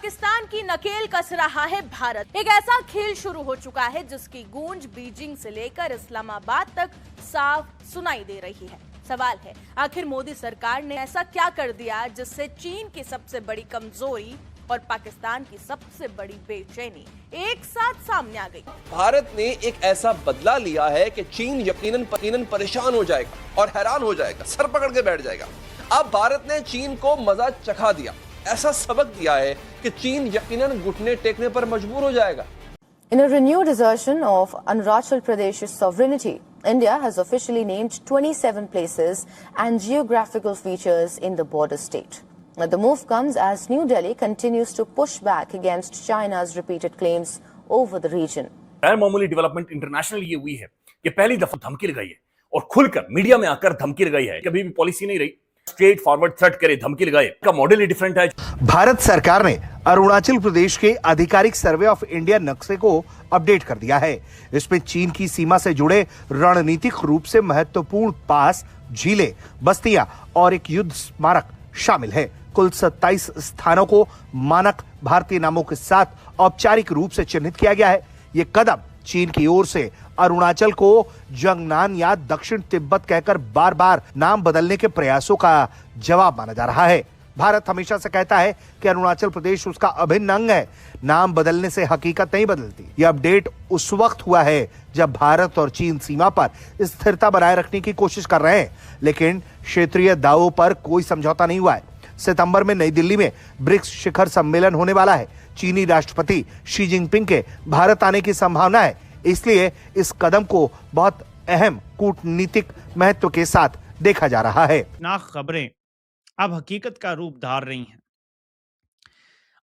पाकिस्तान की नकेल कस रहा है भारत। एक ऐसा खेल शुरू हो चुका है जिसकी गूंज बीजिंग से लेकर इस्लामाबाद तक साफ सुनाई दे रही है। सवाल है, आखिर मोदी सरकार ने ऐसा क्या कर दिया जिससे चीन की सबसे बड़ी कमजोरी और पाकिस्तान की सबसे बड़ी बेचैनी एक साथ सामने आ गई। भारत ने एक ऐसा बदला लिया है कि चीन यकीनन परेशान हो जाएगा और हैरान हो जाएगा, सर पकड़ के बैठ जाएगा। अब भारत ने चीन को मजा चखा दिया, ऐसा सबक दिया है कि चीन यकीनन घुटने टेकने पर मजबूर हो जाएगा। In a renewed assertion of Arunachal Pradesh's sovereignty, India has officially named 27 places and geographical features in the border state. The move comes as New Delhi continues to push back against China's repeated claims over the region. गैर मामूली development international ये हुई है कि पहली दफा धमकी लगाई है और खुलकर मीडिया में आकर धमकी लगाई है। कभी भी पॉलिसी नहीं रही, स्ट्रेट फॉरवर्ड थ्रेट करे, धमकी लगाए का मॉडल ही डिफरेंट है। भारत सरकार ने अरुणाचल प्रदेश के आधिकारिक सर्वे ऑफ इंडिया नक्शे को अपडेट कर दिया है। इसमें चीन की सीमा से जुड़े रणनीतिक रूप से महत्वपूर्ण पास, झीलें, बस्तियां और एक युद्ध स्मारक शामिल है। कुल 27 स्थानों को मानक भारतीय नामों के साथ औपचारिक रूप से चिन्हित किया गया है। ये कदम चीन की ओर से अरुणाचल को जंगनान या दक्षिण तिब्बत कहकर बार बार नाम बदलने के प्रयासों का जवाब माना जा रहा है। भारत हमेशा से कहता है कि अरुणाचल प्रदेश उसका अभिन्न अंग है। नाम बदलने से हकीकत नहीं बदलती। यह अपडेट उस वक्त हुआ है जब भारत और चीन सीमा पर स्थिरता बनाए रखने की कोशिश कर रहे हैं, लेकिन क्षेत्रीय दावों पर कोई समझौता नहीं हुआ है। सितंबर में नई दिल्ली में ब्रिक्स शिखर सम्मेलन होने वाला है। चीनी राष्ट्रपति शी जिनपिंग के भारत आने की संभावना है, इसलिए इस कदम को बहुत अहम कूटनीतिक महत्व के साथ देखा जा रहा है। ना खबरें अब हकीकत का रूप धार रही हैं।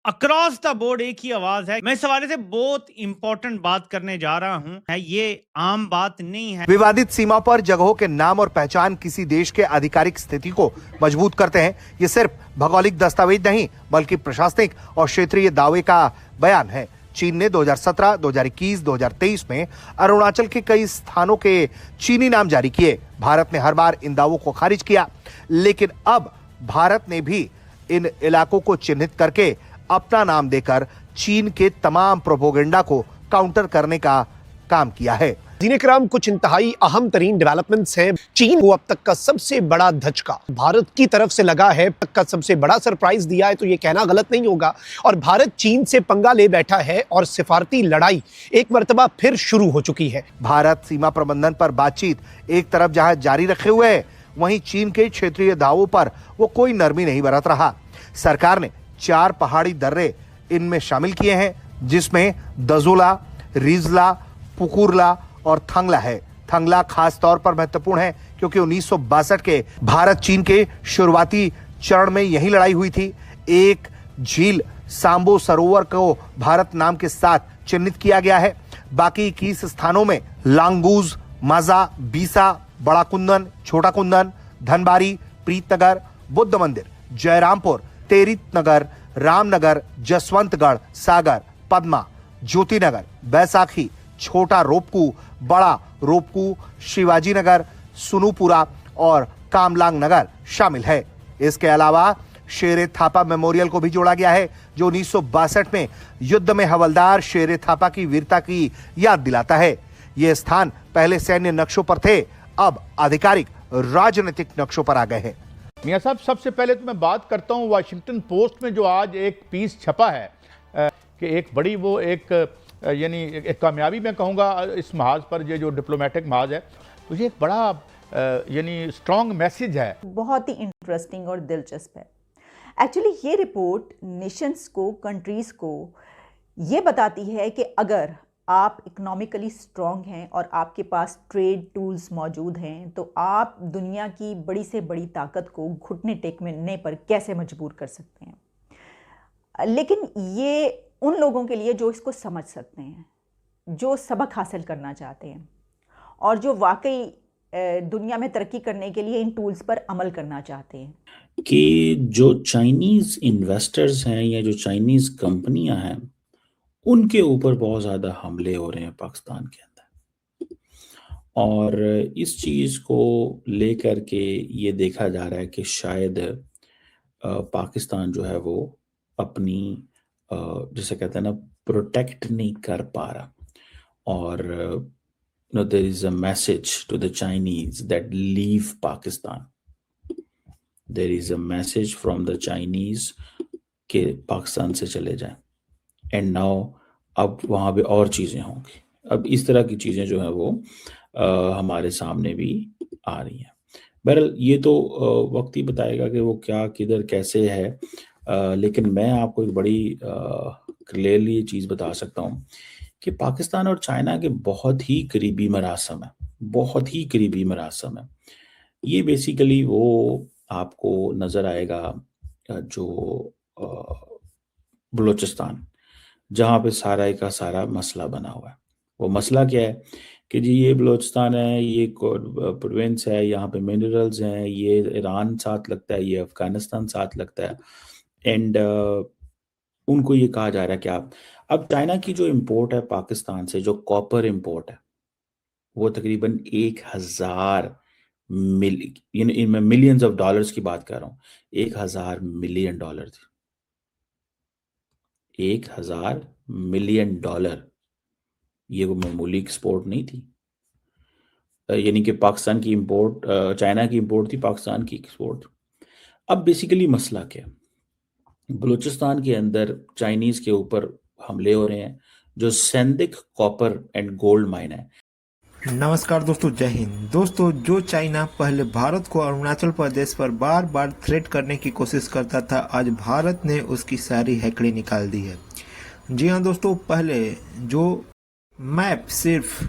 अक्रॉस द बोर्ड एक ही आवाज है। मैं इस हवाले से बहुत इंपॉर्टेंट बात करने जा रहा हूं। ये आम बात नहीं है। विवादित सीमा पर जगहों के नाम और पहचान किसी देश के आधिकारिक स्थिति को मजबूत करते हैं। ये सिर्फ भौगोलिक दस्तावेज नहीं बल्कि प्रशासनिक और क्षेत्रीय दावे का बयान है। चीन ने 2017, 2021, 2023 में अरुणाचल के कई स्थानों के चीनी नाम जारी किए। भारत ने हर बार इन दावों को खारिज किया, लेकिन अब भारत ने भी इन इलाकों को चिन्हित करके अपना नाम देकर चीन के तमाम प्रोपोगेंडा को काउंटर करने का काम किया है। दीन-ए-कराम, कुछ इंतहाई अहम तरीन डेवलपमेंट्स हैं। चीन को अब तक का सबसे बड़ा धचका भारत की तरफ से लगा है, तक का सबसे बड़ा सरप्राइज दिया है, तो ये कहना गलत नहीं होगा। और भारत चीन से पंगा ले बैठा है और सिफारती लड़ाई एक मर्तबा फिर शुरू हो चुकी है। भारत सीमा प्रबंधन पर बातचीत एक तरफ जहां जारी रखे हुए है, वहीं चीन के क्षेत्रीय दावों पर वो कोई नरमी नहीं बरत रहा। सरकार ने 4 पहाड़ी दर्रे इनमें शामिल किए हैं, जिसमें दजोला, रिजला, पुकुरला और थंगला है। थंगला खास तौर पर महत्वपूर्ण है क्योंकि 1962 के भारत चीन के शुरुआती चरण में यही लड़ाई हुई थी। एक झील सांबो सरोवर को भारत नाम के साथ चिन्हित किया गया है। बाकी 21 स्थानों में लांगूज, माजा, बीसा, बड़ा कुंदन, छोटा कुंदन, धनबारी, प्रीतनगर, बुद्ध मंदिर, जयरामपुर, तेरित नगर, रामनगर, जसवंतगढ़, सागर, पद्मा, ज्योतिनगर, बैसाखी, छोटा रोपकू, बड़ा रोपकू, शिवाजी नगर, सुनुपुरा और कामलांग नगर शामिल है। इसके अलावा शेरे थापा मेमोरियल को भी जोड़ा गया है, जो 1962 में युद्ध में हवलदार शेरे थापा की वीरता की याद दिलाता है। ये स्थान पहले सैन्य नक्शों पर थे, अब आधिकारिक राजनीतिक नक्शों पर आ गए हैं। मियां साहब, सबसे पहले तो मैं बात करता हूं वाशिंगटन पोस्ट में जो आज एक पीस छपा है कि एक बड़ी वो एक यानी एक कामयाबी मैं कहूँगा इस महाज पर, ये जो डिप्लोमेटिक महाज है, तो ये एक बड़ा यानी स्ट्रॉन्ग मैसेज है। बहुत ही इंटरेस्टिंग और दिलचस्प है। एक्चुअली ये रिपोर्ट नेशंस को, कंट्रीज़ को ये बताती है कि अगर आप इकोनॉमिकली स्ट्रॉन्ग हैं और आपके पास ट्रेड टूल्स मौजूद हैं, तो आप दुनिया की बड़ी से बड़ी ताकत को घुटने टेकने पर कैसे मजबूर कर सकते हैं। लेकिन ये उन लोगों के लिए जो इसको समझ सकते हैं, जो सबक हासिल करना चाहते हैं और जो वाकई दुनिया में तरक्की करने के लिए इन टूल्स पर अमल करना चाहते हैं। कि जो चाइनीज़ इन्वेस्टर्स हैं या जो चाइनीज़ कंपनियां हैं, उनके ऊपर बहुत ज़्यादा हमले हो रहे हैं पाकिस्तान के अंदर, और इस चीज़ को लेकर के ये देखा जा रहा है कि शायद पाकिस्तान जो है वो अपनी जैसे कहते हैं ना, प्रोटेक्ट नहीं कर पा रहा। और there is a message to the Chinese that leave Pakistan. There is a message from the Chinese के पाकिस्तान से चले जाएं। एंड नाउ अब वहाँ पे और चीज़ें होंगी। अब इस तरह की चीज़ें जो है वो हमारे सामने भी आ रही हैं। बहरहाल ये तो वक्त ही बताएगा कि वो क्या, किधर, कैसे है। लेकिन मैं आपको एक बड़ी क्लियरली ये चीज़ बता सकता हूँ कि पाकिस्तान और चाइना के बहुत ही करीबी मरासम है, बहुत ही करीबी मरासम है। ये बेसिकली वो आपको नज़र आएगा जो बलूचिस्तान, जहाँ पे सारा का सारा मसला बना हुआ है। वो मसला क्या है कि जी ये बलूचिस्तान है, ये प्रोविंस है, यहाँ पे मिनरल्स हैं, ये ईरान साथ लगता है, ये अफगानिस्तान साथ लगता है। एंड उनको ये कहा जा रहा है कि आप, अब चाइना की जो इंपोर्ट है पाकिस्तान से, जो कॉपर इंपोर्ट है, वो तकरीबन 1000 मैं मिलियंस ऑफ डॉलर्स की बात कर रहा हूँ, 1000 मिलियन डॉलर थी। 1000 मिलियन डॉलर, ये वो मामूली एक्सपोर्ट नहीं थी। यानी कि पाकिस्तान की इंपोर्ट, चाइना की इंपोर्ट थी, पाकिस्तान की एक्सपोर्ट। अब बेसिकली मसला क्या है, बलूचिस्तान के अंदर चाइनीज के ऊपर हमले हो रहे हैं, जो सेंदिक कॉपर एंड गोल्ड माइन है। नमस्कार दोस्तों, जय हिंद। दोस्तों, जो चाइना पहले भारत को अरुणाचल प्रदेश पर बार बार थ्रेट करने की कोशिश करता था, आज भारत ने उसकी सारी हैकड़ी निकाल दी है। जी हाँ दोस्तों, पहले जो मैप सिर्फ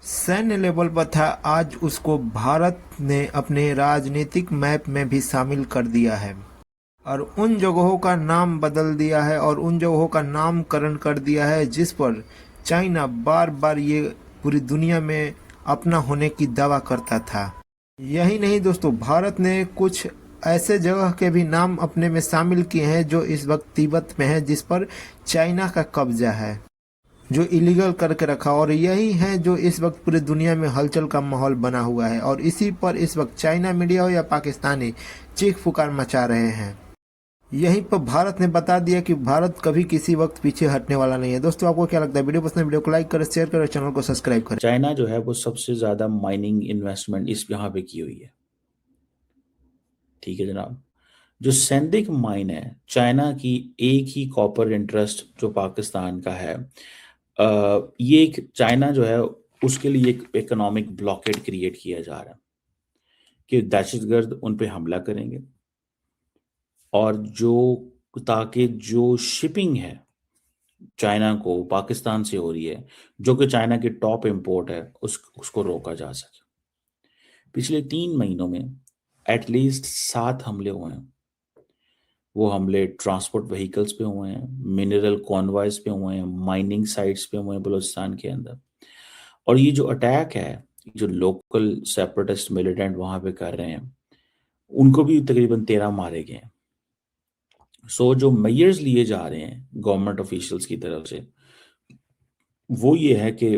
सैन्य लेवल पर था, आज उसको भारत ने अपने राजनीतिक मैप में भी शामिल कर दिया है और उन जगहों का नाम बदल दिया है और उन जगहों का नामकरण कर दिया है जिस पर चाइना बार बार ये पूरी दुनिया में अपना होने की दावा करता था। यही नहीं दोस्तों, भारत ने कुछ ऐसे जगह के भी नाम अपने में शामिल किए हैं जो इस वक्त तिब्बत में है, जिस पर चाइना का कब्जा है, जो इलीगल करके रखा। और यही है जो इस वक्त पूरी दुनिया में हलचल का माहौल बना हुआ है और इसी पर इस वक्त चाइना मीडिया हो या पाकिस्तानी चीख पुकार मचा रहे हैं। यहीं पर भारत ने बता दिया कि भारत कभी किसी वक्त पीछे हटने वाला नहीं है। दोस्तों, आपको क्या लगता है? वीडियो पसंद है, वीडियो को लाइक करें, शेयर करें, चैनल को सब्सक्राइब करें। चाइना जो है वो सबसे ज्यादा माइनिंग इन्वेस्टमेंट इस यहाँ पे की हुई है। ठीक है जनाब, जो सेंदिक माइन है, चाइना की एक ही कॉपर इंटरेस्ट जो पाकिस्तान का है, ये एक चाइना जो है उसके लिए एक इकोनॉमिक ब्लॉकेड क्रिएट किया जा रहा है कि दहशतगर्द उन पे हमला करेंगे और ताकि जो शिपिंग है चाइना को पाकिस्तान से हो रही है, जो कि चाइना की टॉप इंपोर्ट है, उसको रोका जा सके। पिछले 3 महीनों में एटलीस्ट 7 हमले हुए हैं। वो हमले ट्रांसपोर्ट व्हीकल्स पे हुए हैं, मिनरल कॉन्वॉयज पे हुए हैं, माइनिंग साइट्स पे हुए हैं बलूचिस्तान के अंदर। और ये जो अटैक है, जो लोकल सेपरेटिस्ट मिलिटेंट वहां पे कर रहे हैं, उनको भी तकरीबन 13 मारे गए हैं। सो जो मेजर्स लिए जा रहे हैं गवर्नमेंट ऑफिशियल्स की तरफ से, वो ये है कि